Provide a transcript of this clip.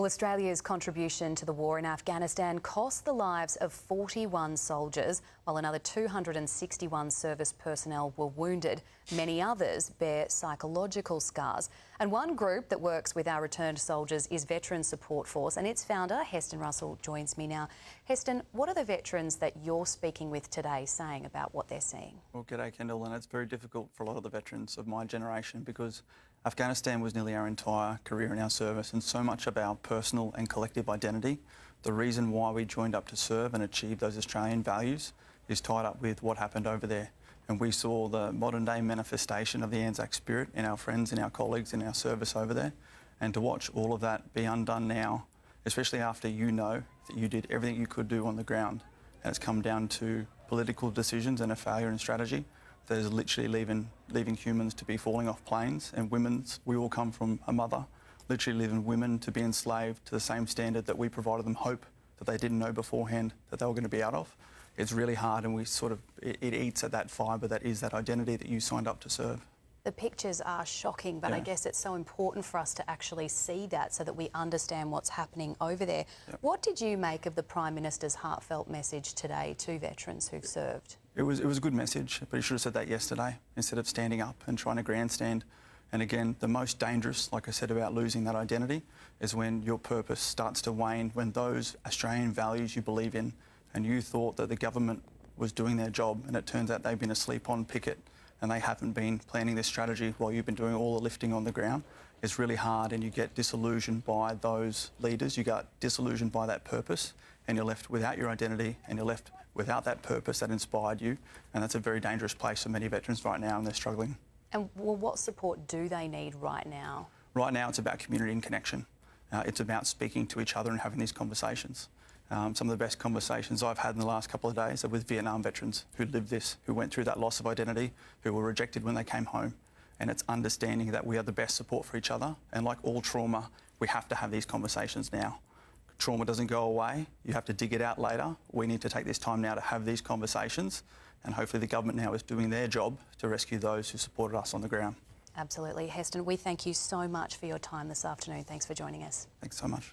Well, Australia's contribution to the war in Afghanistan cost the lives of 41 soldiers, while another 261 service personnel were wounded. Many others bear psychological scars. And one group that works with our returned soldiers is Veteran Support Force, and its founder, Heston Russell, joins me now. Heston, what are the veterans that you're speaking with today saying about what they're seeing? Well, g'day, Kendall, and it's very difficult for a lot of the veterans of my generation because Afghanistan was nearly our entire career in our service, and so much of our personal and collective identity, the reason why we joined up to serve and achieve those Australian values, is tied up with what happened over there. And we saw the modern day manifestation of the Anzac spirit in our friends, in our colleagues, in our service over there. And to watch all of that be undone now, especially after you know that you did everything you could do on the ground, and it's come down to political decisions and a failure in strategy that is literally leaving humans to be falling off planes, and we all come from a mother, literally leaving women to be enslaved to the same standard that we provided them hope that they didn't know beforehand that they were going to be out of. It's really hard, and it eats at that fibre that is that identity that you signed up to serve. The pictures are shocking, but I guess it's so important for us to actually see that so that we understand what's happening over there. Yep. What did you make of the Prime Minister's heartfelt message today to veterans who've served? It was a good message, but he should have said that yesterday instead of standing up and trying to grandstand. And again, the most dangerous, like I said, about losing that identity is when your purpose starts to wane, when those Australian values you believe in and you thought that the government was doing their job, and it turns out they've been asleep on picket and they haven't been planning this strategy while you've been doing all the lifting on the ground. It's really hard, and you get disillusioned by those leaders, you get disillusioned by that purpose, and you're left without your identity, and you're left without that purpose that inspired you. And that's a very dangerous place for many veterans right now, and they're struggling. And well, what support do they need right now? Right now, it's about community and connection. It's about speaking to each other and having these conversations. Some of the best conversations I've had in the last couple of days are with Vietnam veterans who lived this, who went through that loss of identity, who were rejected when they came home. And it's understanding that we are the best support for each other. And like all trauma, we have to have these conversations now. Trauma doesn't go away. You have to dig it out later. We need to take this time now to have these conversations. And hopefully the government now is doing their job to rescue those who supported us on the ground. Absolutely. Heston, we thank you so much for your time this afternoon. Thanks for joining us. Thanks so much.